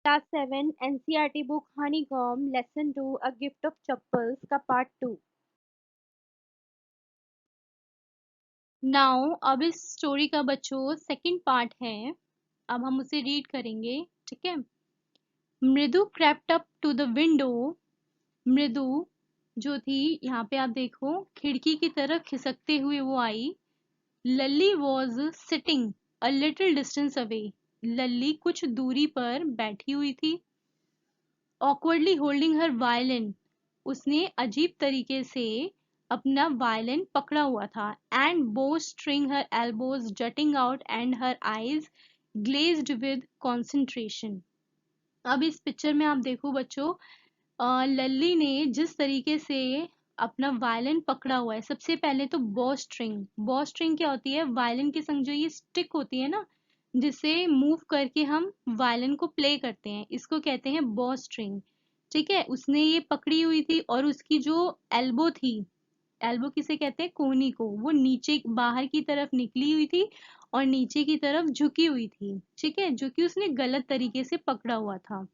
Class 7 NCERT book honeycomb lesson 2 a gift of chappals का part 2। Now अब इस story का बच्चों सेकंड पार्ट है। अब हम उसे रीड करेंगे। ठीक है। मृदु crept up to the window। मृदु जो थी यहाँ पे आप देखो खिड़की की तरफ खिसकते हुए वो आई। Lalli was sitting a little distance away. Lalli कुछ दूरी पर बैठी हुई थी। awkwardly holding her violin। उसने अजीब तरीके से अपना वायलिन पकड़ा हुआ था। and bowstring her elbows jutting out and her eyes glazed with concentration। अब इस पिक्चर में आप देखो बच्चों, लल्ली ने जिस तरीके से अपना वायलिन पकड़ा हुआ है। सबसे पहले तो बॉ स्ट्रिंग क्या होती है? वायलिन के संग जो ये स्टिक होती है ना, जिसे मूव करके हम वायलिन को प्ले करते हैं, इसको कहते हैं बॉ स्ट्रिंग। ठीक है। उसने ये पकड़ी हुई थी और उसकी जो एल्बो थी, एल्बो किसे कहते हैं? कोहनी को। वो नीचे बाहर की तरफ निकली हुई थी और नीचे की तरफ झुकी हुई थी। ठीक है, जो कि उसने गलत तरीके से पकड़ा हुआ था।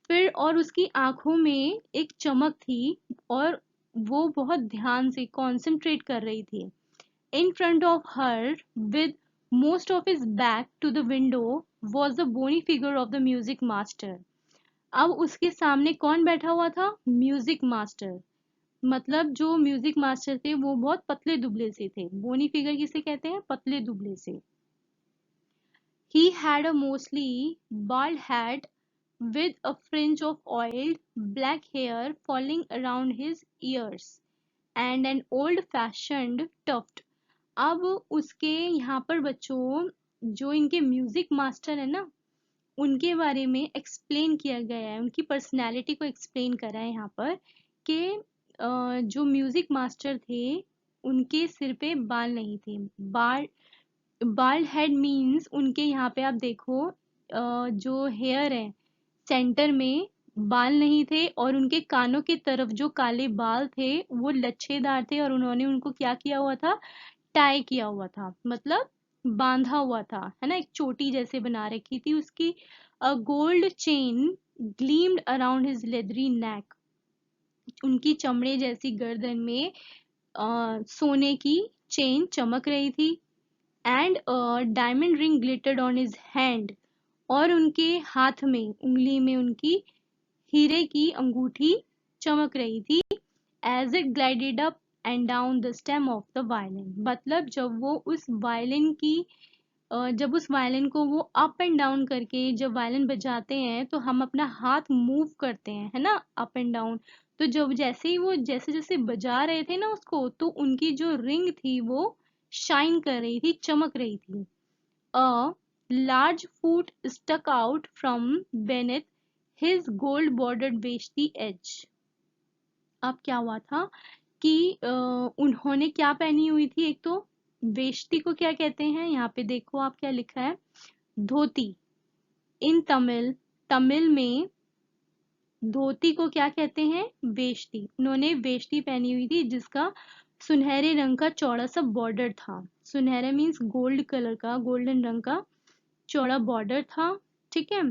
फिर और उसकी आंखों में एक चमक थी और वो बहुत ध्यान से कॉन्सेंट्रेट कर रही थी। In front of her with most of his back to the window was the bony figure of the music master. अब उसके सामने कौन बैठा हुआ था? Music master. मतलब जो म्यूजिक मास्टर थे वो बहुत पतले दुबले से थे। बोनी फिगर किसे कहते हैं? पतले दुबले से। He had a mostly bald hat with a fringe of oiled black hair falling around his ears and an old-fashioned tuft। अब उसके यहाँ पर बच्चों जो इनके म्यूजिक मास्टर है ना, उनके बारे में एक्सप्लेन किया गया है, उनकी पर्सनैलिटी को एक्सप्लेन करा है यहाँ पर कि जो म्यूजिक मास्टर थे उनके सिर पे बाल नहीं थे। बाल बाल्ड हेड मीन्स उनके यहाँ पे आप देखो जो हेयर है सेंटर में बाल नहीं थे और उनके कानों की तरफ जो काले बाल थे वो लच्छेदार थे और उन्होंने उनको क्या किया हुआ था? टाई किया हुआ था, मतलब बांधा हुआ था, है ना। एक चोटी जैसे बना रखी थी उसकी। A gold chain gleamed around his leathery neck. उनकी चमड़े जैसी गर्दन में सोने की चेन चमक रही थी। And diamond ring glittered on his hand. और उनके हाथ में, उंगली में उनकी हीरे की अंगूठी चमक रही थी। As it glided up and down the stem of the violin. मतलब जब वो उस वायलिन की जब उस वायलिन को वो अप एंड डाउन करके जब वायलिन बजाते हैं तो हम अपना हाथ मूव करते हैं, है ना, अप एंड डाउन। तो जब जैसे ही वो जैसे जैसे बजा रहे थे ना उसको, तो उनकी जो रिंग थी वो शाइन कर रही थी, चमक रही थी। A large foot stuck out from beneath his gold bordered veshti edge. अब क्या हुआ था कि उन्होंने क्या पहनी हुई थी? एक तो वेष्टी को क्या कहते हैं? यहाँ पे देखो आप क्या लिखा है, धोती। इन तमिल, तमिल में धोती को क्या कहते हैं? वेष्टी। उन्होंने वेष्टी पहनी हुई थी जिसका सुनहरे रंग का चौड़ा सा बॉर्डर था। सुनहरा मीन्स गोल्ड कलर का, गोल्डन रंग का चौड़ा बॉर्डर था। ठीक है।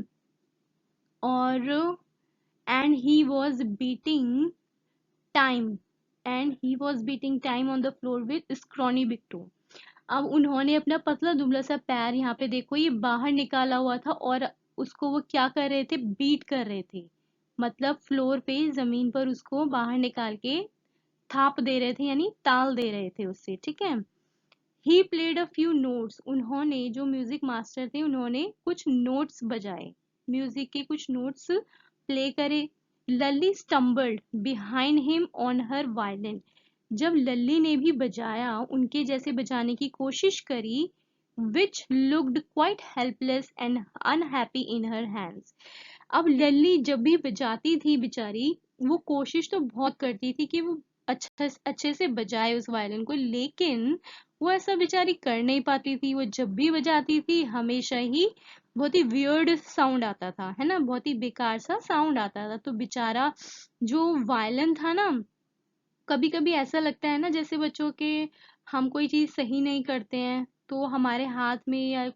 और and he was beating time and he was beating time on the floor with scrawny big toe. अब उन्होंने अपना पतला दुबला सा पैर यहाँ पे देखो ये बाहर निकाला हुआ था और उसको वो क्या कर रहे थे? बीट कर रहे थे। मतलब फ्लोर पे, जमीन पर उसको बाहर निकाल के थाप दे रहे थे, यानी ताल दे रहे थे उससे। ठीक है। He played a few notes. उन्होंने, जो म्यूजिक मास्टर थे, उन्होंने कुछ नोट्स बजाए, म्यूजिक के कुछ नोट्स प्ले करे। Lalli stumbled behind him on her violin. जब लल्ली ने भी बजाया, उनके जैसे बजाने की कोशिश करी, which looked quite helpless and unhappy in her hands. अब लल्ली जब भी बजाती थी बेचारी, वो कोशिश तो बहुत करती थी कि वो अच्छे से बजाए उस वायलिन को, लेकिन वो ऐसा बेचारी कर नहीं पाती थी। वो जब भी बजाती थी हमेशा ही बहुत ही वियर्ड साउंड आता था, है ना, बहुत ही बेकार सा साउंड आता था। तो बेचारा जो वायलिन था ना, कभी कभी ऐसा लगता है ना जैसे बच्चों के, हम कोई चीज सही नहीं करते हैं तो हमारे हाथ में या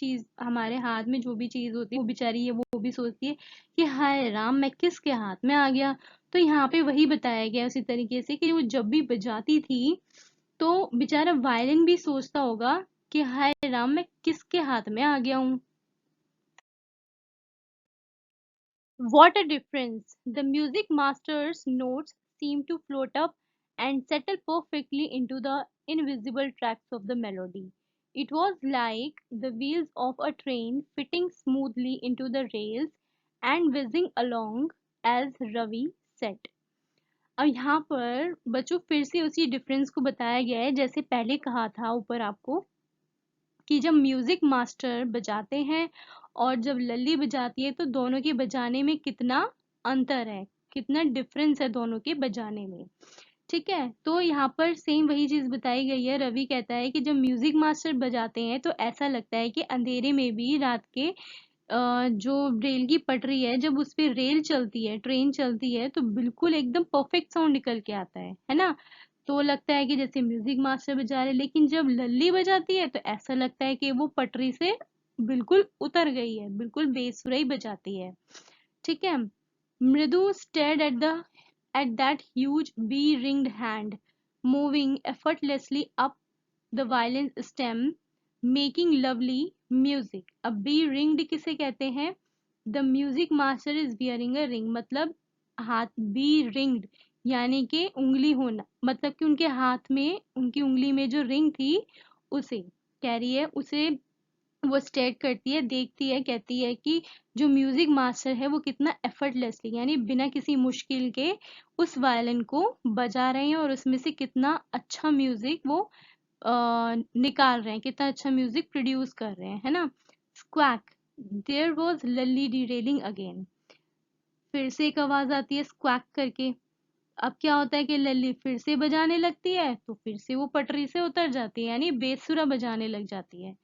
चीज हमारे हाथ में जो भी चीज होती है वो बेचारी है वो भी सोचती है कि हाय राम मैं किसके हाथ में आ गया। तो यहाँ पे वही बताया गया उसी तरीके से कि वो जब भी बजाती थी तो बेचारा वायलिन भी सोचता होगा कि हाय राम मैं किसके हाथ में आ गया हूँ। What a difference! The music master's notes seemed to float up and settle perfectly into the invisible tracks of the melody. It was like the wheels of a train fitting smoothly into the rails and whizzing along as Ravi said. अब यहाँ पर बच्चों फिर से उसी difference को बताया गया है जैसे पहले कहा था ऊपर आपको कि जब म्यूजिक मास्टर बजाते हैं और जब लल्ली बजाती है तो दोनों के बजाने में कितना अंतर है, कितना डिफरेंस है दोनों के बजाने में। ठीक है, तो यहाँ पर सेम वही चीज बताई गई है। रवि कहता है कि जब म्यूजिक मास्टर बजाते हैं तो ऐसा लगता है कि अंधेरे में भी रात के जो रेल की पटरी है जब उस पे रेल चलती है, ट्रेन चलती है तो बिल्कुल एकदम परफेक्ट साउंड निकल के आता है ना। तो लगता है कि जैसे म्यूजिक मास्टर बजा रहे, लेकिन जब लल्ली बजाती है तो ऐसा लगता है कि वो पटरी से बिल्कुल उतर गई है, बिल्कुल बेसुराई बजाती है। ठीक है। मृदु stared at that huge bee-ringed hand moving effortlessly up the violin stem making lovely music। अब बी रिंग्ड किसे कहते हैं? The music master is bearing a ring, मतलब हाथ बी रिंग्ड यानी कि उंगली होना, मतलब कि उनके हाथ में उनकी उंगली में जो रिंग थी उसे कह रही है, उसे वो स्टेट करती है, देखती है, कहती है कि जो म्यूजिक मास्टर है वो कितना एफर्टलेसली यानी बिना किसी मुश्किल के उस वायलिन को बजा रहे हैं और उसमें से कितना अच्छा म्यूजिक वो निकाल रहे हैं, कितना अच्छा म्यूजिक प्रोड्यूस कर रहे हैं, है ना। Squawk, there was Lalli derailing again. फिर से एक आवाज आती है स्क्वैक करके। अब क्या होता है कि लल्ली फिर से बजाने लगती है तो फिर से वो पटरी से उतर जाती है यानी बेसुरा बजाने लग जाती है।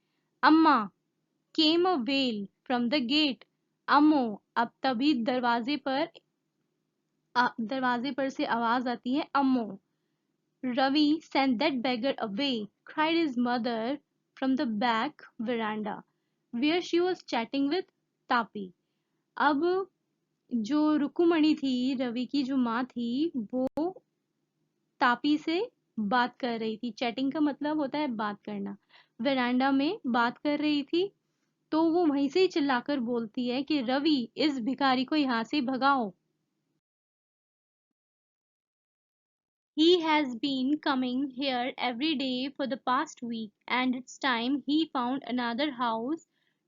Amma, came a wail from the gate. अम्मो, अब तभी दरवाजे पर से आवाज आती है अम्मो। Ravi sent that beggar away, cried his mother from the back veranda, where she was chatting with Tapi. अब जो रुकुमणि थी, रवि की जो माँ थी, वो तापी से बात कर रही थी। चैटिंग का मतलब होता है बात करना। वेरांडा में बात कर रही थी तो वो वहीं से ही चिल्लाकर बोलती है कि रवि, इस भिखारी को यहाँ से भगाओ। He has been coming here every day for the past week, and it's time he found another house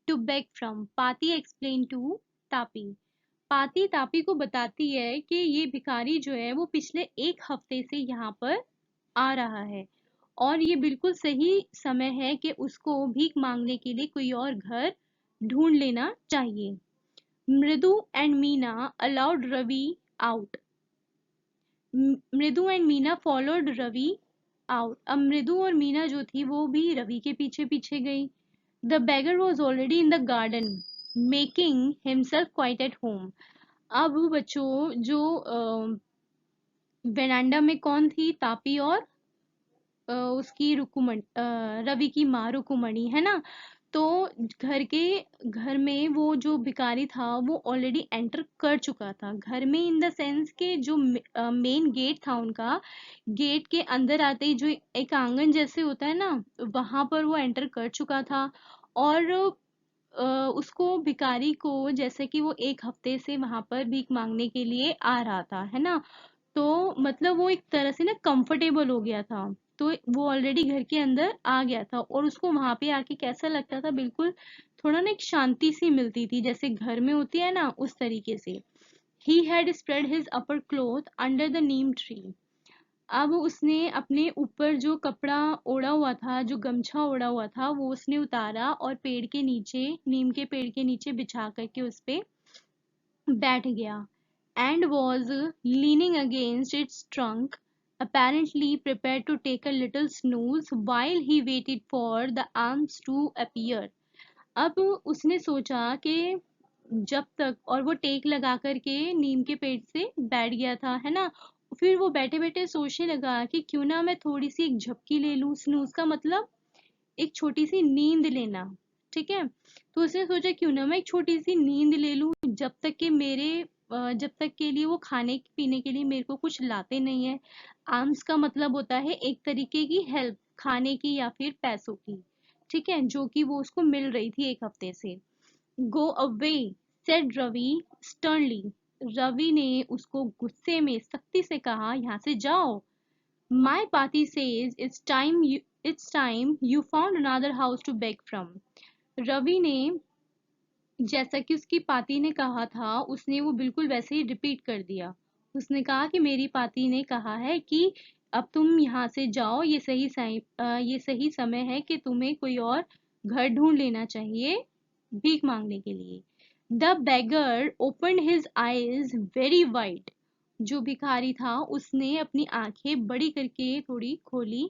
to beg from, Pati explained to Tapi. पाती तापी को बताती है कि ये भिखारी जो है वो पिछले एक हफ्ते से यहाँ पर आ रहा है और ये बिल्कुल सही समय है कि उसको भीख मांगने के लिए कोई और घर ढूंढ लेना चाहिए। Mridu and Meena allowed Ravi out. Mridu and Meena followed Ravi out. अब मृदु और मीना जो थी वो भी रवि के पीछे पीछे गई। The beggar was already in the garden making himself quite at home। अब बच्चों जो वेरांडा में कौन थी? तापी और उसकी रुकुमण रवि की माँ रुकुमणि, है ना। तो घर में वो जो भिखारी था वो ऑलरेडी एंटर कर चुका था घर में, इन द सेंस के जो मेन गेट था उनका, गेट के अंदर आते ही जो एक आंगन जैसे होता है ना, वहां पर वो एंटर कर चुका था। और उसको भिखारी को जैसे कि वो एक हफ्ते से वहां पर भीख मांगने के लिए आ रहा था, है ना। तो मतलब वो एक तरह से ना कंफर्टेबल हो गया था, तो वो ऑलरेडी घर के अंदर आ गया था और उसको वहां पे आके कैसा लगता था, बिल्कुल थोड़ा ना एक शांति सी मिलती थी जैसे घर में होती है ना, उस तरीके से। He had spread his upper cloth under the Neem tree. अब उसने अपने ऊपर जो कपड़ा ओढ़ा हुआ था, जो गमछा ओढ़ा हुआ था, वो उसने उतारा और पेड़ के नीचे, नीम के पेड़ के नीचे बिछा करके उस पे बैठ गया and was leaning against its trunk, apparently prepared to take a little snooze while he waited for the arms to appear। अब उसने सोचा कि जब तक, और वो टेक लगा करके नीम के पेड़ से बैठ गया था, है ना। फिर वो बैठे बैठे सोचने लगा कि क्यों ना मैं थोड़ी सी एक झपकी ले लूं। स्नूज का मतलब एक छोटी सी नींद लेना, ठीक है। तो उसने सोचा क्यों ना मैं एक छोटी सी नींद ले लूं, जब तक के लिए वो खाने पीने के लिए मेरे को कुछ लाते नहीं है। आर्म्स का मतलब होता है एक तरीके की हेल्प, खाने की या फिर पैसों की, ठीक है, जो कि वो उसको मिल रही थी एक हफ्ते से। Go away, said Ravi sternly. Ravi ने उसको गुस्से में सख्ती से कहा, यहाँ से जाओ। My party says it's time you found another house to beg from. Ravi ने, जैसा कि उसकी पाती ने कहा था, उसने वो बिल्कुल वैसे ही रिपीट कर दिया। उसने कहा कि मेरी पाती ने कहा है कि अब तुम यहाँ से जाओ, ये सही समय है कि तुम्हें कोई और घर ढूंढ लेना चाहिए भीख मांगने के लिए। The beggar open his eyes very wide. जो भिखारी था उसने अपनी आंखें बड़ी करके थोड़ी खोली,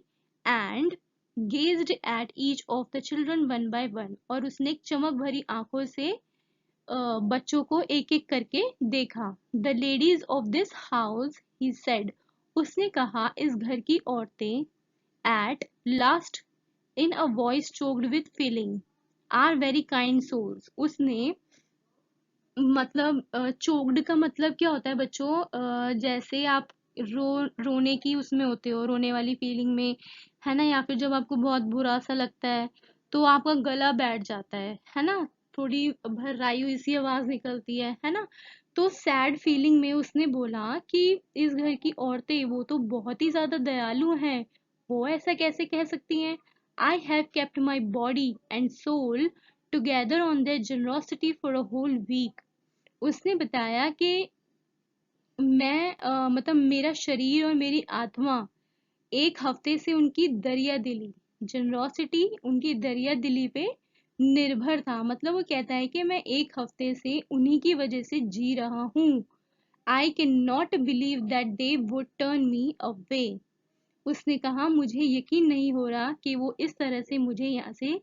and gazed at each of the children one by one. और उसने एक चमक भरी आंखों से बच्चों को एक एक करके देखा। The ladies of this house, he said, उसने कहा, इस घर की औरतें, at last, in a voice choked with feeling, are very kind souls. उसने मतलब चोक्ड का मतलब क्या होता है बच्चों? जैसे आप रोने की उसमें होते हो, रोने वाली फीलिंग में, है ना, या फिर जब आपको बहुत बुरा सा लगता है तो आपका गला बैठ जाता है ना, थोड़ी भर्राई हुई सी आवाज निकलती है ना। तो सैड फीलिंग में उसने बोला कि इस घर की औरतें वो तो बहुत ही ज्यादा दयालु हैं, वो ऐसा कैसे कह सकती हैं? I have kept my body and soul together on there generosity for a whole week. उसने बताया कि मैं मतलब मेरा शरीर और मेरी आत्मा एक हफ्ते से उनकी दरिया दिली, जनरॉसिटी, उनकी दरिया दिली पे निर्भर था। मतलब वो कहता है कि मैं एक हफ्ते से उन्हीं की वजह से जी रहा हूँ। I can not believe that they would turn me away. उसने कहा मुझे यकीन नहीं हो रहा कि वो इस तरह से मुझे यहाँ से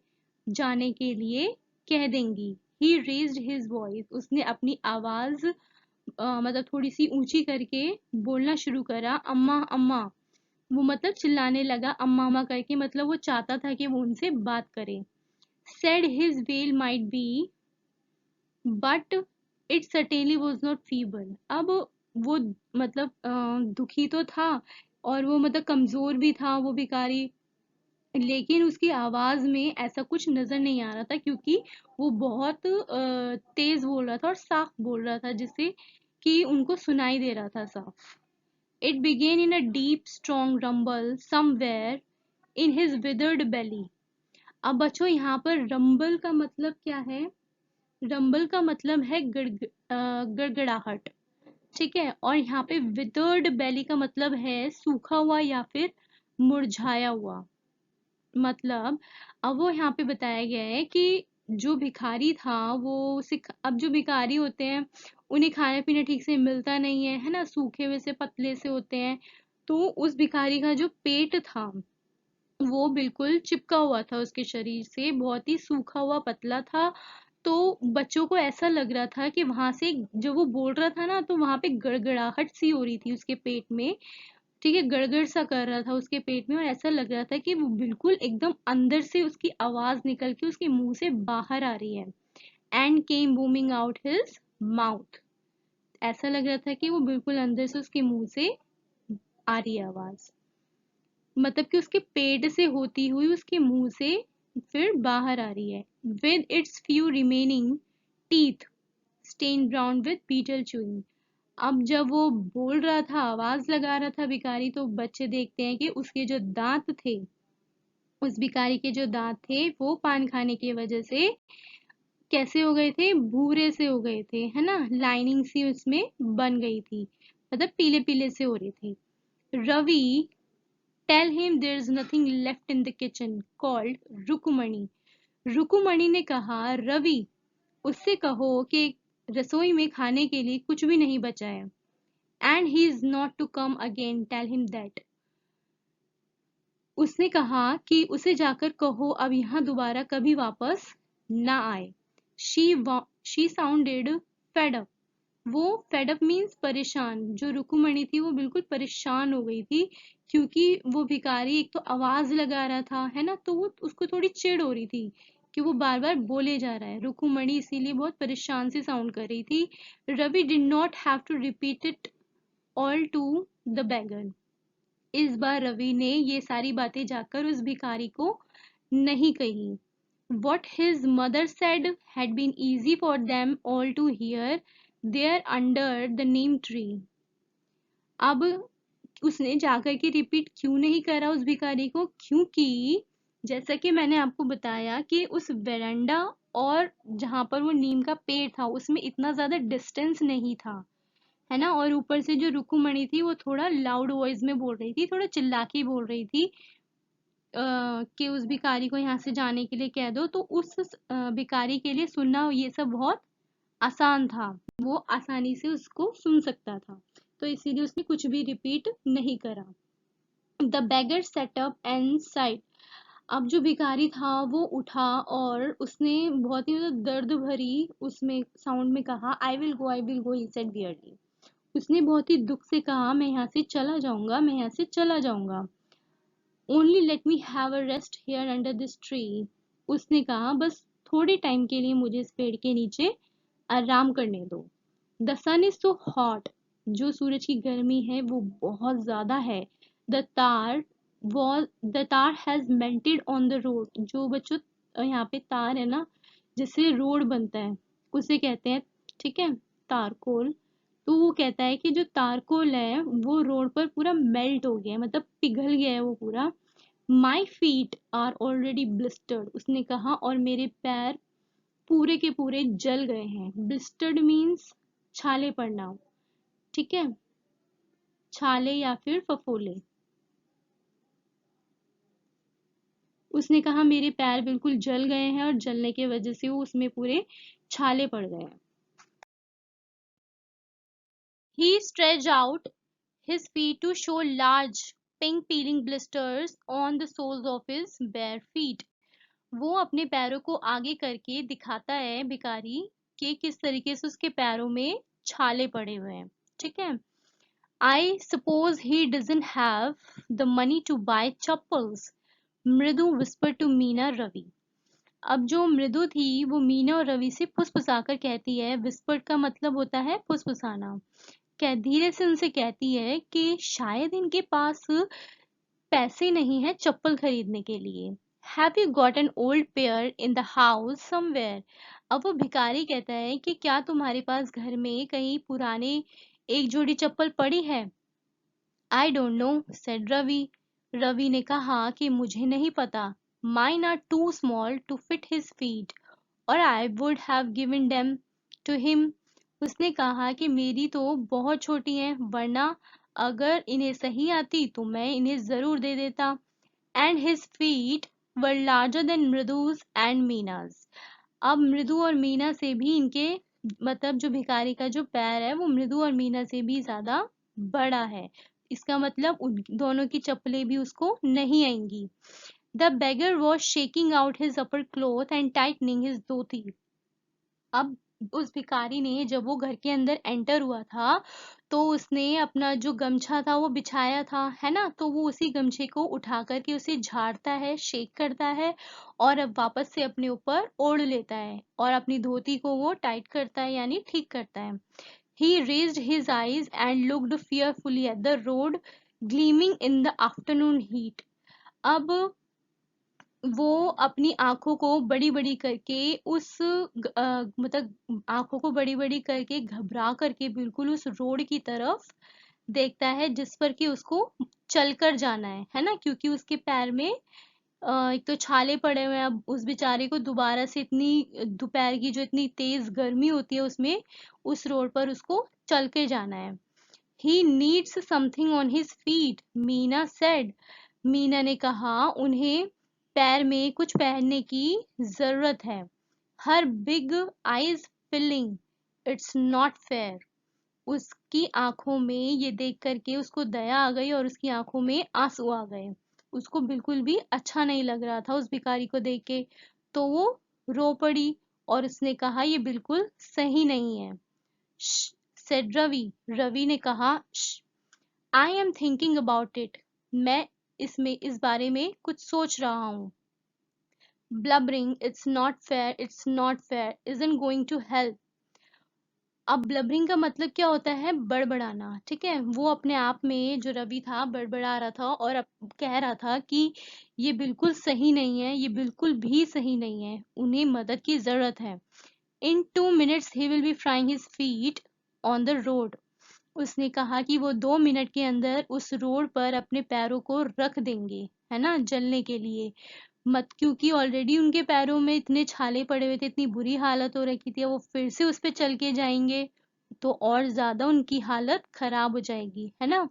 जाने के लिए कह देंगी। ही रेज्ड हिज वॉइस, उसने अपनी आवाज मतलब थोड़ी सी ऊंची करके बोलना शुरू करा, अम्मा अम्मा। वो मतलब चिल्लाने लगा अम्मा अम्मा करके, मतलब वो चाहता था कि वो उनसे बात करे। said his wail might be, but it certainly was not feeble। अब वो मतलब दुखी तो था और वो मतलब कमजोर भी था वो भिखारी, लेकिन उसकी आवाज में ऐसा कुछ नजर नहीं आ रहा था, क्योंकि वो बहुत तेज बोल रहा था और साफ बोल रहा था, जिससे कि उनको सुनाई दे रहा था साफ। It began in a deep strong rumble somewhere in his withered belly. अब बच्चों यहाँ पर रंबल का मतलब क्या है? रंबल का मतलब है गड़गड़ाहट, ठीक है। और यहाँ पे विदर्ड बेली का मतलब है सूखा हुआ या फिर मुरझाया हुआ। मतलब अब वो यहाँ पे बताया गया है कि जो भिखारी था वो अब जो भिखारी होते हैं उन्हें खाने पीने ठीक से मिलता नहीं है ना, सूखे हुए से पतले से होते हैं। तो उस भिखारी का जो पेट था वो बिल्कुल चिपका हुआ था उसके शरीर से, बहुत ही सूखा हुआ पतला था। तो बच्चों को ऐसा लग रहा था कि वहां से जब वो बोल रहा था ना तो वहां पे गड़गड़ाहट सी हो रही थी उसके पेट में, ठीक है, गड़गड़ सा कर रहा था उसके पेट में, और ऐसा लग रहा था कि वो बिल्कुल एकदम अंदर से उसकी आवाज निकल के उसके मुंह से बाहर आ रही है। And came booming out his mouth. ऐसा लग रहा था कि वो बिल्कुल अंदर से उसके मुंह से आ रही है आवाज, मतलब कि उसके पेट से होती हुई उसके मुंह से फिर बाहर आ रही है। With its few remaining teeth stain brown with betel chewing. अब जब वो बोल रहा था, आवाज लगा रहा था भिखारी, तो बच्चे देखते हैं कि उसके जो दांत थे, उस भिखारी के जो दांत थे वो पान खाने की वजह से कैसे हो गए थे? भूरे से हो गए थे, है ना, लाइनिंग सी उसमें बन गई थी, मतलब पीले पीले से हो रहे थे। Ravi, tell him there is nothing left in the kitchen called Rukumani. Rukumani ने कहा, रवि, उससे कहो कि रसोई में खाने के लिए कुछ भी नहीं बचा है। And he is not to come again, tell him that. उसने कहा कि उसे जाकर कहो अब यहाँ दोबारा कभी वापस ना आए। She sounded fed up. वो फेड अप मीन्स परेशान, जो रुकुमणि थी वो बिल्कुल परेशान हो गई थी, क्योंकि वो भिखारी एक तो आवाज लगा रहा था, है ना, तो वो उसको थोड़ी चिढ़ हो रही थी कि वो बार बार बोले जा रहा है। रुकुमणि इसीलिए बहुत परेशान सी साउंड कर रही थी। Ravi did not have to repeat it all to the beggar। इस बार रवि ने ये सारी बातें जाकर उस भिखारी को नहीं कही। What his mother said had been easy for them all to hear there under the neem tree। अब उसने जाकर के रिपीट क्यों नहीं करा उस भिखारी को, क्योंकि जैसा कि मैंने आपको बताया कि उस वेरांडा और जहाँ पर वो नीम का पेड़ था उसमें इतना ज़्यादा डिस्टेंस नहीं था, है ना। और ऊपर से जो रुकुमणि थी वो थोड़ा लाउड वॉइस में बोल रही थी, थोड़ा चिल्ला के बोल रही थी कि उस भिखारी को यहाँ से जाने के लिए कह दो। तो उस भिखारी के लिए सुनना ये सब बहुत आसान था, वो आसानी से उसको सुन सकता था, तो इसीलिए उसने कुछ भी रिपीट नहीं करा। The beggar set up and sighed। अब जो भिखारी था वो उठा और उसने बहुत ही मतलब दर्द भरी उसमें साउंड में कहा, I will go he said barely. उसने बहुत ही दुख से कहा, मैं यहाँ से चला जाऊंगा, मैं यहाँ से चला जाऊंगा। Only let me have a rest here under this tree. उसने कहा बस थोड़े टाइम के लिए मुझे इस पेड़ के नीचे आराम करने दो। The sun is so hot. जो सूरज की गर्मी है वो बहुत ज्यादा है। द तार द तार has melted on the road. जो बच्चों यहाँ पे तार है ना, जिससे रोड बनता है उसे कहते हैं, ठीक है, तारकोल। तो वो कहता है कि जो तारकोल है वो रोड पर पूरा मेल्ट हो गया है, मतलब पिघल गया है वो पूरा। My feet are already blistered. उसने कहा और मेरे पैर पूरे के पूरे जल गए हैं। ब्लिस्टर्ड मीन्स छाले पड़ना, ठीक है, छाले या फिर फफोले। उसने कहा मेरे पैर बिल्कुल जल गए हैं और जलने की वजह से वो उसमें पूरे छाले पड़ गए हैं। He stretched out his feet to show large pink peeling blisters on the soles of his bare feet। वो अपने पैरों को आगे करके दिखाता है भिखारी कि किस तरीके से उसके पैरों में छाले पड़े हुए हैं, ठीक है। I suppose he doesn't have the money to buy chappals. मृदु whispered to मीना रवि। अब जो मृदु थी वो मीना और रवि से फुसफुसाकर कहती है, विस्पर्ड का मतलब होता है फुसफुसाना। क्या धीरे से उनसे कहती है कि शायद इनके पास पैसे नहीं है चप्पल खरीदने के लिए। Have you got an old pair in the house somewhere. अब वो भिखारी कहता है कि क्या तुम्हारे पास घर में कहीं पुराने एक जोड़ी चप्पल पड़ी है। I don't know said Ravi. Ravi ने कहा कि मुझे नहीं पता। Mine are too small to fit his feet or I would have given them to him. उसने कहा कि मेरी तो बहुत छोटी हैं, वरना अगर इन्हें सही आती तो मैं इन्हें जरूर दे देता। And his feet were larger than Mridu's and Meena's. अब मृदु और मीना से भी इनके मतलब जो भिखारी का जो पैर है वो मृदु और मीना से भी ज्यादा बड़ा है। इसका मतलब उन दोनों की चप्पलें भी उसको नहीं आएंगी। The beggar was shaking out his upper cloth and tightening his धोती। अब उस भिखारी ने जब वो घर के अंदर एंटर हुआ था तो उसने अपना जो गमछा था वो बिछाया था, है ना। तो वो उसी गमछे को उठा करके उसे झाड़ता है, शेक करता है और अब वापस से अपने ऊपर ओढ़ लेता है और अपनी धोती को वो टाइट करता है, यानी ठीक करता है। He raised his eyes and looked fearfully at the road gleaming in the afternoon heat। अब वो अपनी आंखों को बड़ी बड़ी करके मतलब आंखों को बड़ी बड़ी करके घबरा करके बिल्कुल उस रोड की तरफ देखता है जिस पर कि उसको चलकर जाना है ना, क्योंकि उसके पैर में एक तो छाले पड़े हुए हैं। अब उस बेचारे को दोबारा से इतनी दोपहर की जो इतनी तेज गर्मी होती है उसमें उस रोड पर उसको चल के जाना है। He needs something on his feet Meena said. Meena ने कहा उन्हें पैर में कुछ पहनने की जरूरत है। Her big eyes filling, it's not fair. उसकी आंखों में ये देख करके उसको दया आ गई और उसकी आंखों में आंसू आ गए। उसको बिल्कुल भी अच्छा नहीं लग रहा था उस भिखारी को देख के, तो वो रो पड़ी और उसने कहा ये बिल्कुल सही नहीं है। सेड रवि। रवि ने कहा I am thinking about it. मैं इस बारे में कुछ सोच रहा हूँ। blubbering, it's not fair, isn't going to help. अब ब्लबरिंग का मतलब क्या होता है? बड़बड़ाना, ठीक है। वो अपने आप में, जो रवि था, बड़बड़ा रहा था और अब कह रहा था कि ये बिल्कुल सही नहीं है, ये बिल्कुल भी सही नहीं है, उन्हें मदद की जरूरत है। इन 2 minutes he will be frying his feet on the road. उसने कहा कि वो 2 मिनट के अंदर उस रोड पर अपने पैरों को रख देंगे, है ना, जलने के लिए। मत क्योंकि ऑलरेडी उनके पैरों में इतने छाले पड़े हुए थे, इतनी बुरी हालत हो रखी थी, वो फिर से उस पे चल के जाएंगे तो और ज्यादा उनकी हालत खराब हो जाएगी, है ना।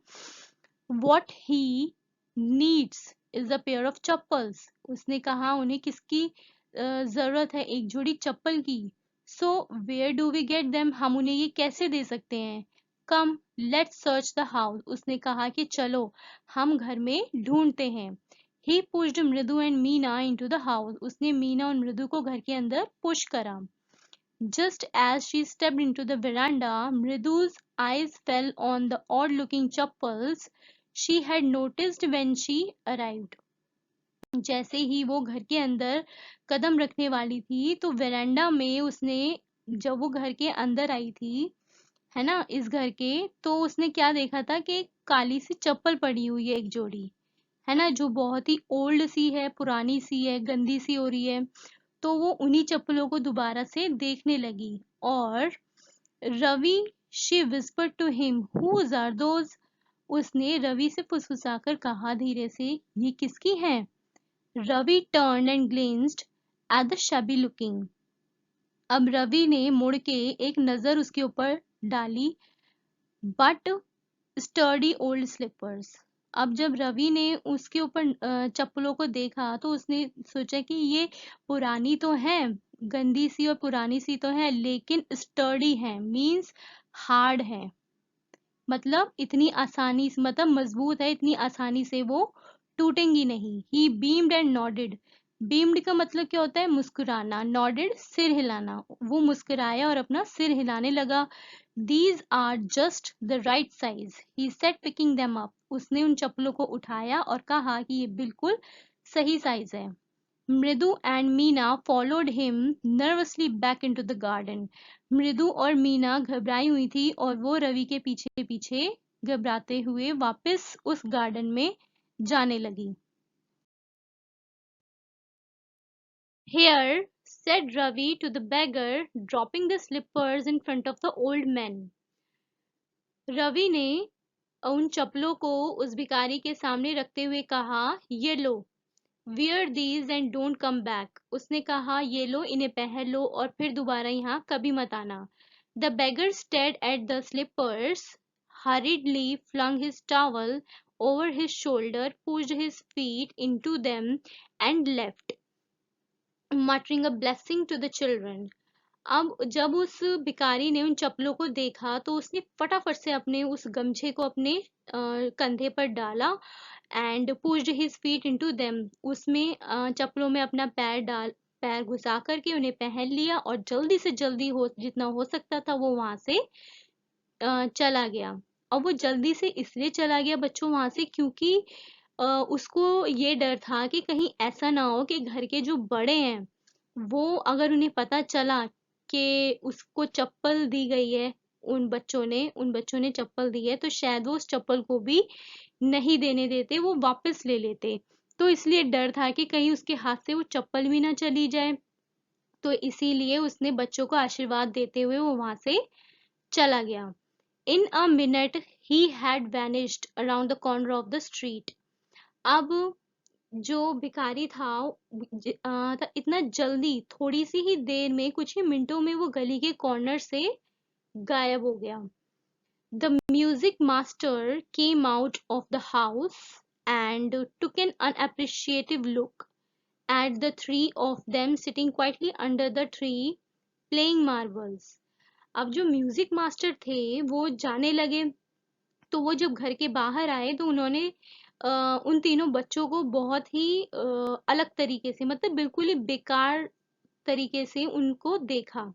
What he needs is a pair of chappals. उसने कहा उन्हें किसकी जरूरत है? एक जोड़ी चप्पल की। So where do we get them, हम उन्हें ये कैसे दे सकते हैं? Come let's search the house. उसने कहा कि चलो हम घर में ढूंढते हैं। He pushed Mridu and Meena into the house. उसने मीना और मृदु को घर के अंदर पुश करा। Just as she stepped into the veranda, Mridu's eyes fell on the odd-looking chappals she had noticed when she arrived. जैसे ही वो घर के अंदर कदम रखने वाली थी, तो वेरांडा में उसने, जब वो घर के अंदर आई थी, है ना, इस घर के, तो उसने क्या देखा था कि एक काली सी चप्पल पड़ी हुई है, एक जोड़ी, है ना, जो बहुत ही ओल्ड सी है, पुरानी सी है, गंदी सी हो रही है। तो वो उन्हीं चप्पलों को दोबारा से देखने लगी। और Ravi, she whispered to him, whose are those. उसने रवि से फुसफुसाकर कहा धीरे से, ये किसकी हैं? Ravi turn and glanced at the shabby looking. अब रवि ने मुड़ के एक नजर उसके ऊपर डाली, बट स्टर्डी ओल्ड स्लीपर्स। अब जब रवि ने उसके ऊपर चप्पलों को देखा, तो उसने सोचा कि ये पुरानी तो है, गंदी सी और पुरानी सी तो है, लेकिन स्टर्डी है, मीन्स हार्ड है, मतलब इतनी आसानी से, मतलब मजबूत है, इतनी आसानी से वो टूटेंगी नहीं। ही बीम्ड एंड नॉडेड। बीम्ड का मतलब क्या होता है? मुस्कुराना। नॉडेड, सिर हिलाना। वो मुस्कुराया और अपना सिर हिलाने लगा। These are just the right size, he said picking them up. उसने उन चप्पलों को उठाया और कहा कि ये बिल्कुल सही साइज है। मृदु and Meena followed him nervously back into the garden. मृदु और मीना घबराई हुई थी और वो रवि के पीछे पीछे घबराते हुए वापस उस गार्डन में जाने लगी। Here, said Ravi to the beggar, dropping the slippers in front of the old man. Ravi ने उन चप्पलों को उस भिखारी के सामने रखते हुए कहा, ये लो, wear these and don't come back. उसने कहा, ये लो, इन्हें पहन लो और फिर दोबारा यहाँ कभी मत आना। The beggar stared at the slippers, hurriedly flung his towel over his shoulder, pushed his feet into them and left, muttering a blessing to the children. अब जब उस भिखारी ने उन चप्पलों को देखा, तो उसने फटाफट से अपने उस गमछे को अपने कंधे पर डाला and pushed his feet into them. उसमें चप्पलों में अपना पैर घुसा करके उन्हें पहन लिया और जल्दी से जल्दी हो जितना हो सकता था वो वहां से चला गया। और वो जल्दी से इसलिए चला गया बच्चों वहां से, क्योंकि उसको ये डर था कि कहीं ऐसा ना हो कि घर के जो बड़े हैं, वो अगर उन्हें पता चला कि उसको चप्पल दी गई है, उन बच्चों ने चप्पल दी है, तो शायद वो उस चप्पल को भी नहीं देने देते, वो वापस ले लेते। तो इसलिए डर था कि कहीं उसके हाथ से वो चप्पल भी ना चली जाए। तो इसीलिए उसने बच्चों को आशीर्वाद देते हुए वो वहां से चला गया। In a minute he had vanished around the corner of the street. अब जो भिखारी था, इतना जल्दी, थोड़ी सी ही देर में, कुछ ही मिनटों में वो गली के कॉर्नर से गायब हो गया। The music master came out of the house and took an unappreciative look at the three of them sitting quietly under the tree playing marbles. अब जो म्यूजिक मास्टर थे वो जाने लगे, तो वो जब घर के बाहर आए तो उन्होंने उन तीनों बच्चों को बहुत ही अलग तरीके से, मतलब बिल्कुल ही बेकार तरीके से उनको देखा।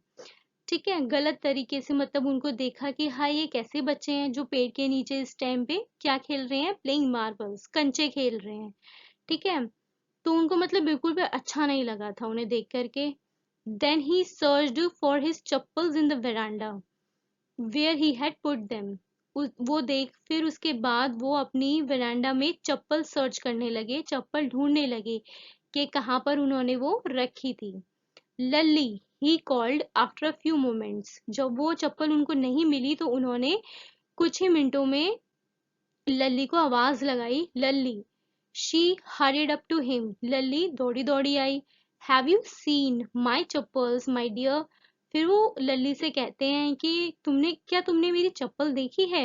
ठीक है, गलत तरीके से, मतलब उनको देखा कि हाँ, ये कैसे बच्चे हैं जो पेड़ के नीचे इस टाइम पे क्या खेल रहे हैं? प्लेइंग मार्बल्स, कंचे खेल रहे हैं। ठीक है, तो उनको मतलब बिल्कुल भी अच्छा नहीं लगा था उन्हें देख करके। Then he searched for his chappals in the veranda where he had put them. वो देख फिर उसके बाद वो अपनी वेरांडा में चप्पल सर्च करने लगे, चप्पल ढूंढने लगे कि कहाँ पर उन्होंने वो रखी थी। Lalli he called after a few moments. जब वो चप्पल उनको नहीं मिली तो उन्होंने कुछ ही मिनटों में लल्ली को आवाज लगाई, Lalli. She hurried up to him. Lalli दौड़ी दौड़ी आई। Have you seen my chappals my dear. फिर वो लल्ली से कहते हैं कि तुमने मेरी चप्पल देखी है।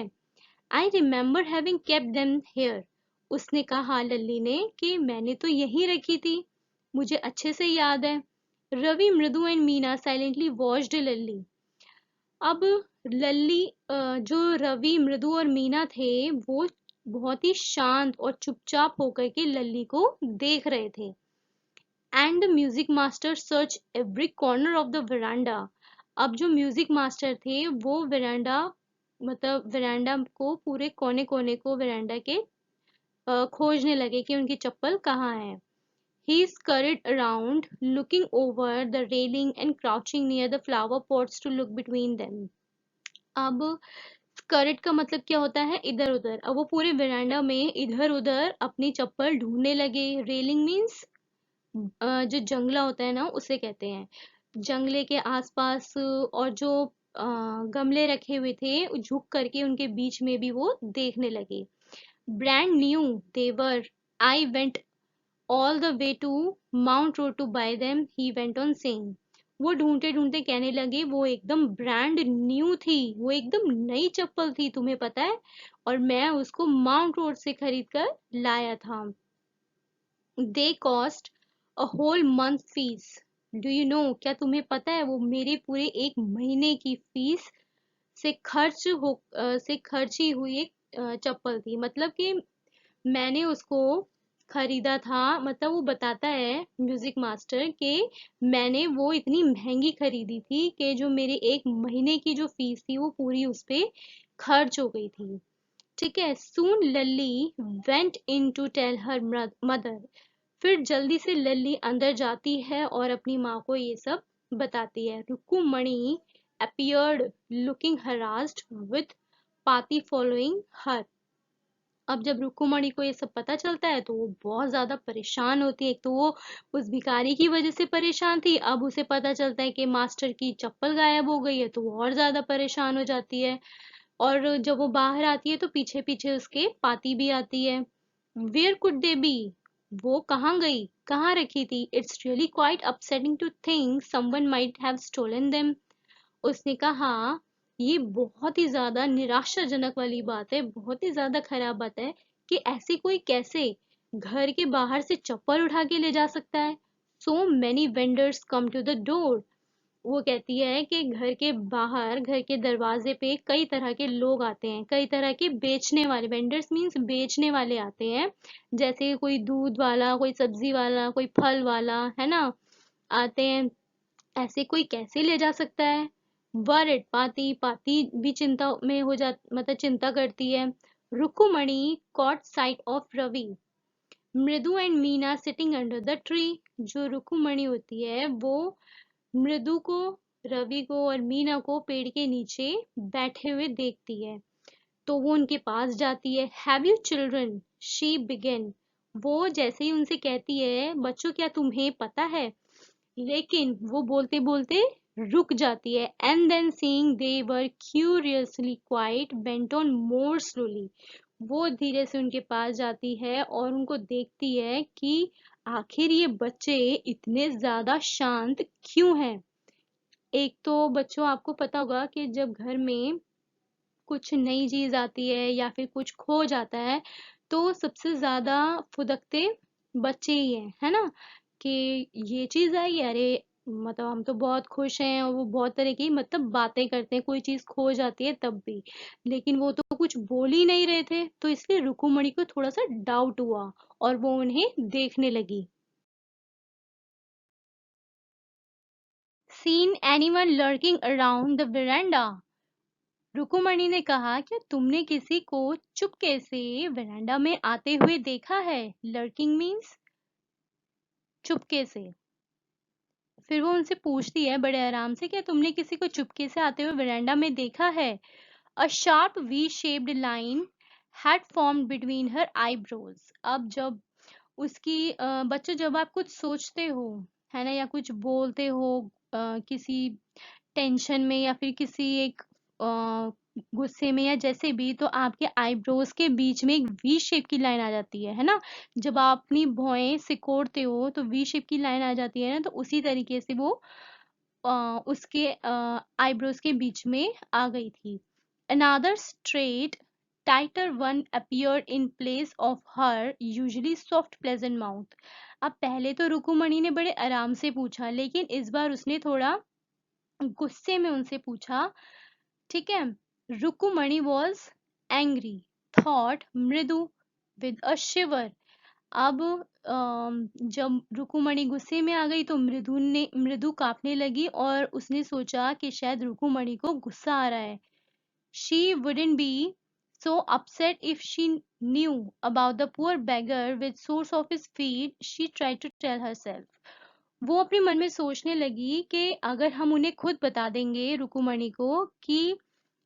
I remember having kept them here. उसने कहा, लल्ली ने, कि मैंने तो यहीं रखी थी, मुझे अच्छे से याद है। रवि, मृदु एंड मीना साइलेंटली वॉच्ड लल्ली। अब लल्ली जो रवि, मृदु और मीना थे, वो बहुत ही शांत और चुपचाप होकर के लल्ली को देख रहे थे। And the music master search every corner of the veranda. अब जो म्यूजिक मास्टर थे वो वेरांडा, मतलब वेरांडा को, पूरे कोने कोने को वेरांडा के खोजने लगे कि उनकी चप्पल कहाँ है। He scurried around, looking over the railing and crouching near the flower pots to look between them. अब स्कर्ट का मतलब क्या होता है, इधर उधर। अब वो पूरे वेरांडा में इधर उधर अपनी चप्पल ढूंढने लगे। रेलिंग मीन्स जो जंगला होता है ना, उसे कहते हैं। जंगले के आसपास और जो गमले रखे हुए थे, झुक करके उनके बीच में भी वो देखने लगे। Brand new they were. I went all the way to Mount Road to buy them, he went on saying. वो ढूंढते ढूंढते कहने लगे, वो एकदम ब्रांड न्यू थी, वो एकदम नई चप्पल थी, तुम्हें पता है, और मैं उसको माउंट रोड से खरीद कर लाया था। They cost a whole month fees. Do you know, क्या तुम्हें पता है, वो मेरे पूरे एक महीने की फीस से खर्ची हुई एक चप्पल थी। मतलब कि मैंने उसको खरीदा था। मतलब वो बताता है म्यूजिक मास्टर कि मैंने वो इतनी महंगी खरीदी थी कि जो मेरे एक महीने की जो फीस थी वो पूरी उस पे खर्च हो गई थी। ठीक है। Soon Lalli went in to tell her mother. फिर जल्दी से लल्ली अंदर जाती है और अपनी माँ को ये सब बताती है। रुक्कुमणि appeared looking harassed with पाती following her। अब जब रुक्कुमणि को ये सब पता चलता है तो वो बहुत ज्यादा परेशान होती है। एक तो वो उस भिखारी की वजह से परेशान थी, अब उसे पता चलता है कि मास्टर की चप्पल गायब हो गई है तो वो और ज्यादा परेशान हो जाती है। और जब वो बाहर आती है तो पीछे पीछे उसके पाती भी आती है। Where could they be. वो कहाँ गई, कहाँ रखी थी। It's really quite upsetting to think someone might have stolen them. उसने कहा, ये बहुत ही ज्यादा निराशाजनक वाली बात है, बहुत ही ज्यादा खराब बात है कि ऐसे कोई कैसे घर के बाहर से चप्पल उठा के ले जा सकता है। So many vendors come to the door. वो कहती है कि घर के बाहर, घर के दरवाजे पे कई तरह के लोग आते हैं, कई तरह के बेचने वाले, वेंडर्स मीन्स बेचने वाले आते हैं। जैसे कोई दूध वाला, कोई सब्जी वाला, कोई फल वाला, है ना, आते हैं। ऐसे कोई कैसे ले जा सकता है। वरिड पाती, पाती भी चिंता में हो जा, मतलब चिंता करती है। रुकुमणि caught sight of रवि, मृदु and Meena sitting under the tree. जो रुकुमणि होती है वो मृदु को, रवि को और मीना को पेड़ के नीचे बैठे हुए देखती है। तो वो उनके पास जाती है। Have you children, she began. वो जैसे ही उनसे कहती है, बच्चों क्या तुम्हें पता है, लेकिन वो बोलते बोलते रुक जाती है। And then seeing they were curiously quiet went on more slowly. वो धीरे से उनके पास जाती है और उनको देखती है कि आखिर ये बच्चे इतने ज्यादा शांत क्यों हैं। एक तो बच्चों, आपको पता होगा कि जब घर में कुछ नई चीज आती है या फिर कुछ खो जाता है तो सबसे ज्यादा फुदकते बच्चे ही हैं, है ना, कि ये चीज आई है, अरे मतलब हम तो बहुत खुश हैं। और वो बहुत तरह की मतलब बातें करते हैं, कोई चीज खो जाती है तब भी। लेकिन वो तो कुछ बोल ही नहीं रहे थे, तो इसलिए रुकुमणि को थोड़ा सा डाउट हुआ और वो उन्हें देखने लगी। Seen anyone lurking around the veranda. Rukumani ने कहा, क्या तुमने किसी को चुपके से वरांडा में आते हुए देखा है। लर्किंग मीन्स चुपके से। फिर वो उनसे पूछती है बड़े आराम से, क्या तुमने किसी को चुपके से आते हुए वरांडा में देखा है? A sharp V shaped line had formed between her eyebrows. अब जब उसकी बच्चों, जब आप कुछ सोचते हो, है ना, या कुछ बोलते हो किसी टेंशन में या फिर किसी एक गुस्से में या जैसे भी, तो आपके आईब्रोज के बीच में एक वी शेप की लाइन आ जाती है ना। जब आप अपनी भौहें सिकोड़ते हो तो वी शेप की लाइन आ जाती है ना, तो उसी तरीके से वो उसके आईब्रोज के बीच में आ गई थी। Another straight tighter one appeared in place of her usually soft pleasant mouth। अब पहले तो रुकुमणि ने बड़े आराम से पूछा, लेकिन इस बार उसने थोड़ा गुस्से में उनसे पूछा, ठीक है। रुकुमणि वॉज एंग्री, थॉट मृदु विद अ शिवर। अब जब रुकुमणि गुस्से में आ गई तो मृदु कांपने लगी और उसने सोचा कि शायद रुकुमणि को गुस्सा आ रहा है। She wouldn't be so upset if she knew about the poor beggar with source of his feet, she tried to tell herself। वो अपने मन में सोचने लगी कि अगर हम उन्हें खुद बता देंगे रुकुमणि को कि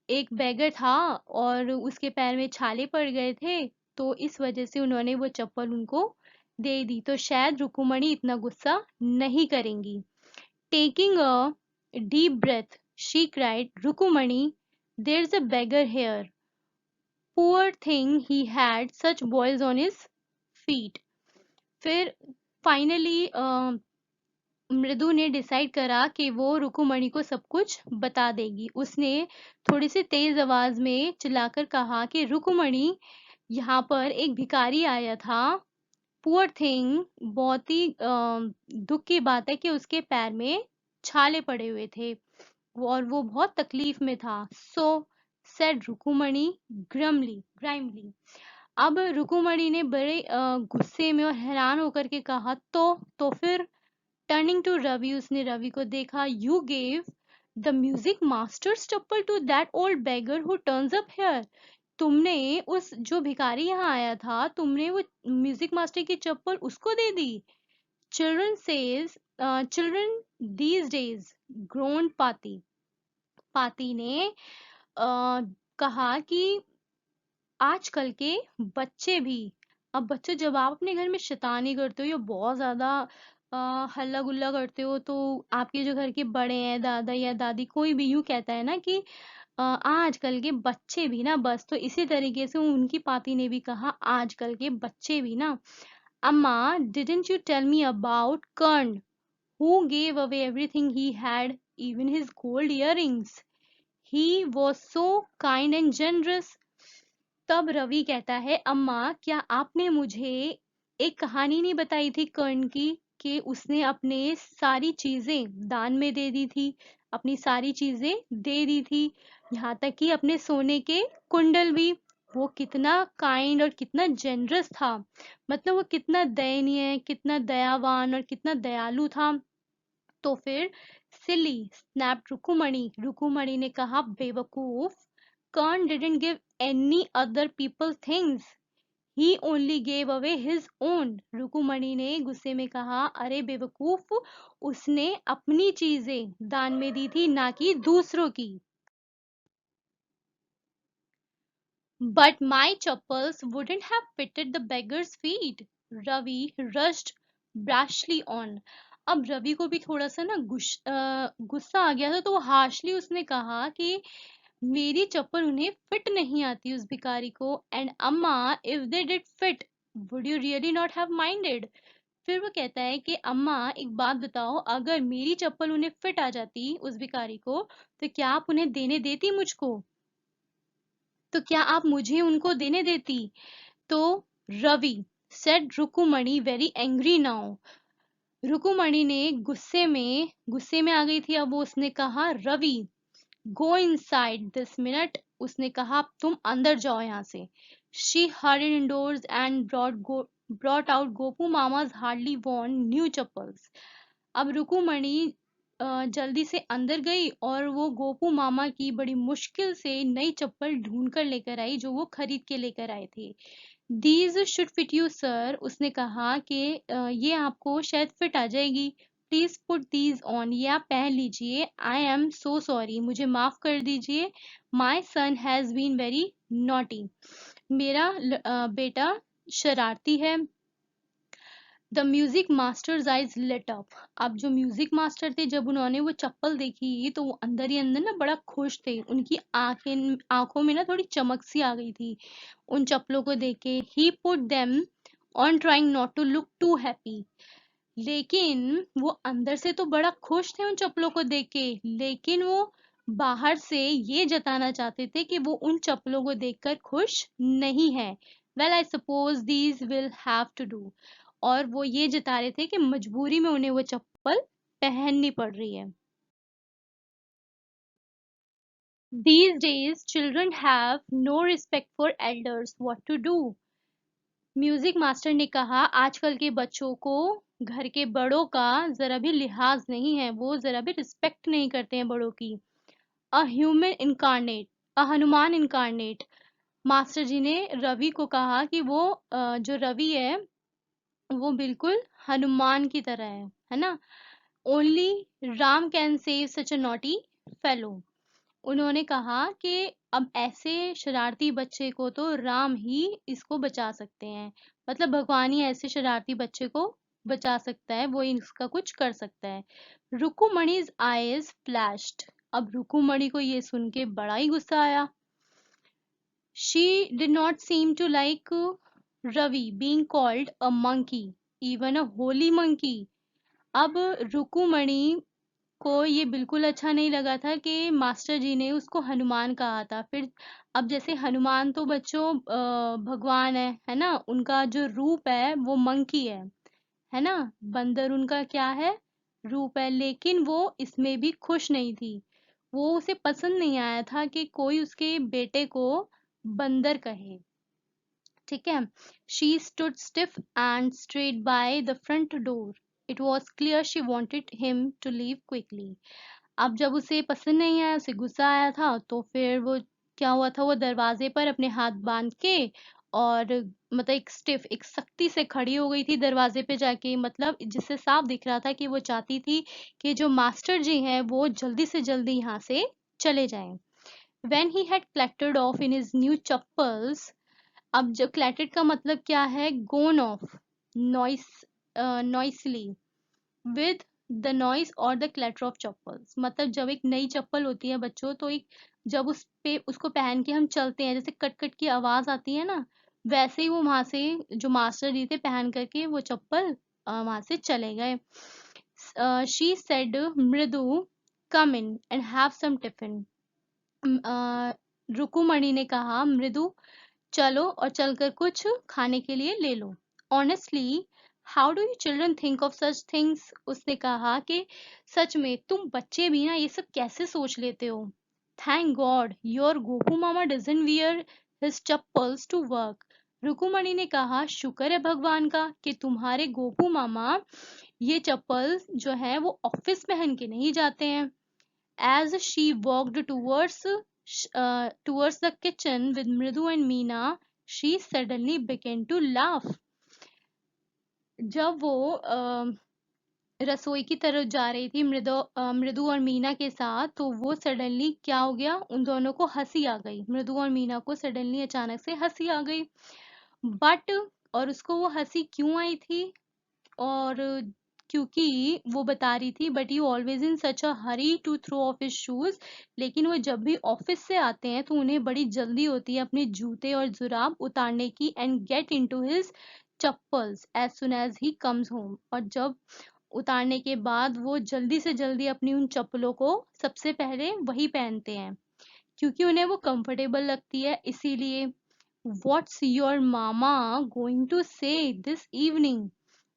एक बैगर था और उसके पैर में छाले पड़ गए थे, तो इस वजह से उन्होंने वो चप्पल उनको दे दी, तो शायद रुकुमणि इतना गुस्सा नहीं करेंगी। Taking a deep breath she cried, Rukumani, there's a beggar here, poor thing, he had such boils on his feet। फिर फाइनली मृदु ने डिसाइड करा कि वो रुकुमणि को सब कुछ बता देगी। उसने थोड़ी सी तेज आवाज में चिल्लाकर कहा कि रुकुमणि, यहाँ पर एक भिखारी आया था। पुअर थिंग, बहुत ही दुख की बात है कि उसके पैर में छाले पड़े हुए थे और वो बहुत तकलीफ में था। सो सेड रुकुमणि ग्राइमली। अब रुकुमणि ने बड़े गुस्से में और हैरान होकर के कहा, तो फिर टर्निंग टू रवि, उसने रवि को देखा, you gave the music master chappal to that old beggar who turns up here. तुमने उस जो भिखारी यहाँ आया था, तुमने वो म्यूजिक मास्टर की चप्पल उसको दे दी। Children says children these days grown Paati. Paati ने कहा कि आजकल के बच्चे भी, अब बच्चे, जब आप अपने घर में शैतानी करते हो या बहुत ज्यादा हल्ला गुल्ला करते हो, तो आपके जो घर के बड़े हैं, दादा या दादी, कोई भी यूं कहता है ना कि आजकल के बच्चे भी ना, बस तो इसी तरीके से उनकी पाती ने भी कहा, आजकल के बच्चे भी ना। अम्मा, didn't you tell me about Karna who gave away everything he had, even his gold earrings? He was so kind and generous. तब रवि कहता है, अम्मा, क्या आपने मुझे एक कहानी नहीं बताई थी कर्ण की, कि उसने अपने सारी चीजें दान में दे दी थी, अपनी सारी चीजें दे दी थी, यहाँ तक कि अपने सोने के कुंडल भी। वो कितना काइंड और कितना जेनरस था, मतलब वो कितना दयनीय, कितना दयावान और कितना दयालु था। तो फिर सिली स्नैप रुकुमणि, रुकुमणि ने कहा, बेवकूफ, Karna didn't give any other people things, he only gave away his own. Rukumani ने गुस्से में कहा, अरे बेवकूफ, उसने अपनी चीजें दान में दी थी, ना कि दूसरों की। But my chappals wouldn't have fitted the beggar's feet, Ravi rushed brashly on। अब रवि को भी थोड़ा सा ना गुस्सा आ गया था, तो वो हार्शली उसने कहा कि मेरी चप्पल उन्हें फिट नहीं आती, उस भिखारी को। एंड अम्मा, if they did fit, would you really not have minded? फिर वो कहता है कि अम्मा, एक बात बताओ, अगर मेरी चप्पल उन्हें फिट आ जाती उस भिखारी को, तो क्या आप उन्हें देने देती मुझको? तो क्या आप मुझे उनको देने देती? तो Ravi said Rukumani very angry now. Rukumani ने गुस्से में आ गई थी। अब वो उसने कहा, Ravi, go inside this minute. उसने कहा, तुम अंदर जाओ यहाँ से। She hurried indoors and brought out Gopu Mama's hardly worn new chappals. अब रुकुमणि जल्दी से अंदर गई और वो गोपू मामा की बड़ी मुश्किल से नई चप्पल ढूंढ कर लेकर आई, जो वो खरीद के लेकर आए थे। These should fit you sir, उसने कहा कि ये आपको शायद फिट आ जाएगी, प्लीज पुट दीज ऑन, ये आप पहन लीजिए। आई एम सो सॉरी, मुझे माफ कर दीजिए। My son has been very naughty, मेरा बेटा शरारती है। The music master's eyes lit up, अब जो म्यूजिक मास्टर थे जब उन्होंने वो चप्पल देखी तो वो अंदर ही अंदर ना बड़ा खुश थे, उनकी आंखों में ना थोड़ी चमक सी आ गई थी उन चप्पलों को देख के। He put them on trying not to look too happy, लेकिन वो अंदर से तो बड़ा खुश थे उन चप्पलों को देख के, लेकिन वो बाहर से ये जताना चाहते थे कि वो उन चप्पलों को देखकर खुश नहीं है। Well I suppose these will have to do, और वो ये जता रहे थे कि मजबूरी में उन्हें वो चप्पल पहननी पड़ रही है। These days children have no respect for elders, what to do? Music master ने कहा आजकल के बच्चों को घर के बड़ों का जरा भी लिहाज नहीं है, वो जरा भी रिस्पेक्ट नहीं करते हैं बड़ों की। A human incarnate, a Hanuman incarnate, master ji ने रवि को कहा कि वो जो रवि है वो बिल्कुल हनुमान की तरह है ना। Only Ram can save such a naughty fellow, उन्होंने कहा कि अब ऐसे शरारती बच्चे को तो राम ही इसको बचा सकते हैं, मतलब भगवान ही ऐसे शरारती बच्चे को बचा सकता है, वो इसका कुछ कर सकता है। रुकुमणि's eyes flashed, अब रुकुमणि को ये सुन के बड़ा ही गुस्सा आया। She did not seem to like Ravi being called a monkey, even a holy monkey. अब रुकुमणि को ये बिल्कुल अच्छा नहीं लगा था कि मास्टर जी ने उसको हनुमान कहा था। फिर अब जैसे हनुमान तो बच्चों भगवान है ना, उनका जो रूप है वो मंकी है ना, बंदर उनका क्या है, रूप है। लेकिन वो इसमें भी खुश नहीं थी, वो उसे पसंद नहीं आया था कि कोई उसके बेटे को बंदर कहे। ठीक है। She stood stiff and straight by the front door, it was clear she wanted him to leave quickly. अब जब उसे पसंद नहीं आया, उसे गुस्सा आया था, तो फिर वो क्या हुआ था, वो दरवाजे पर अपने हाथ बांध के और मतलब एक स्टिफ, एक सख्ती से खड़ी हो गई थी दरवाजे पे जाके, मतलब जिससे साफ दिख रहा था कि वो चाहती थी कि जो मास्टर जी हैं वो जल्दी से जल्दी यहाँ से चले जाएं। When he had clattered off in his new chappals, अब जो clattered का मतलब क्या है, gone off, noise, noisily, with the noise और द क्लैटर ऑफ चप्पल्स, मतलब जब एक नई चप्पल होती है बच्चों, तो एक जब उस पे उसको पहन के हम चलते हैं, जैसे कट कट की आवाज आती है ना, वैसे ही वो वहां से जो मास्टर जी थे पहन करके वो चप्पल वहां से चले गए। She said Mridu, come in and have some tiffin, Rukumani ने कहा मृदु चलो और चलकर कुछ खाने के लिए ले लो। Honestly how do you children think of such things, उसने कहा कि सच में तुम बच्चे भी ना ये सब कैसे सोच लेते हो। Thank god your Gopu Mama doesn't wear his chappals to work, Rukumani ने कहा शुक्र है भगवान का कि तुम्हारे गोपू मामा ये चप्पल जो है वो ऑफिस पहन के नहीं जाते हैं। As she walked towards the kitchen with Mridu and Meena, she suddenly began to laugh. जब वो रसोई की तरफ जा रही थी मृदु और मीना के साथ, तो वो सडनली क्या हो गया, उन दोनों को हंसी आ गई, मृदु और मीना को सडनली अचानक से हंसी आ गई। बट और उसको वो हंसी क्यों आई थी, और क्योंकि वो बता रही थी but you always in such a hurry to throw off his shoes, लेकिन वो जब भी ऑफिस से आते हैं तो उन्हें बड़ी जल्दी होती है अपने जूते और जुराब उतारने की, and get into his chappals as soon as he comes home, और जब उतारने के बाद वो जल्दी से जल्दी अपनी उन चप्पलों को सबसे पहले वही पहनते हैं, क्योंकि उन्हें वो कंफर्टेबल लगती है इसीलिए। What's your mama going to say this evening,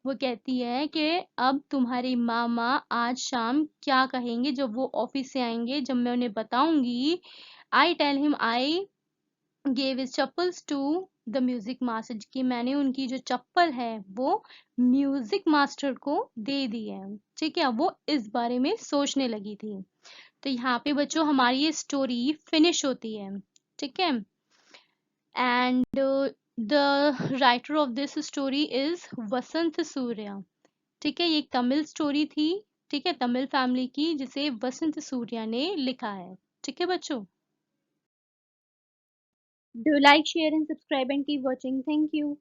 वो कहती है कि अब तुम्हारी मामा आज शाम क्या कहेंगे जब वो ऑफिस से आएंगे, जब मैं उन्हें बताऊंगी I tell him I gave his chappals to the music master, कि मैंने उनकी जो चप्पल है वो म्यूजिक मास्टर को दे दी है। ठीक है, वो इस बारे में सोचने लगी थी। तो यहाँ पे बच्चों हमारी ये स्टोरी फिनिश होती है। ठीक है, and the writer of this story is Vasant Surya. ठीक है, ये एक तमिल स्टोरी थी। ठीक है, तमिल फैमिली की, जिसे वसंत सूर्या ने लिखा है। ठीक है बच्चों, do like share and subscribe and keep watching. Thank you.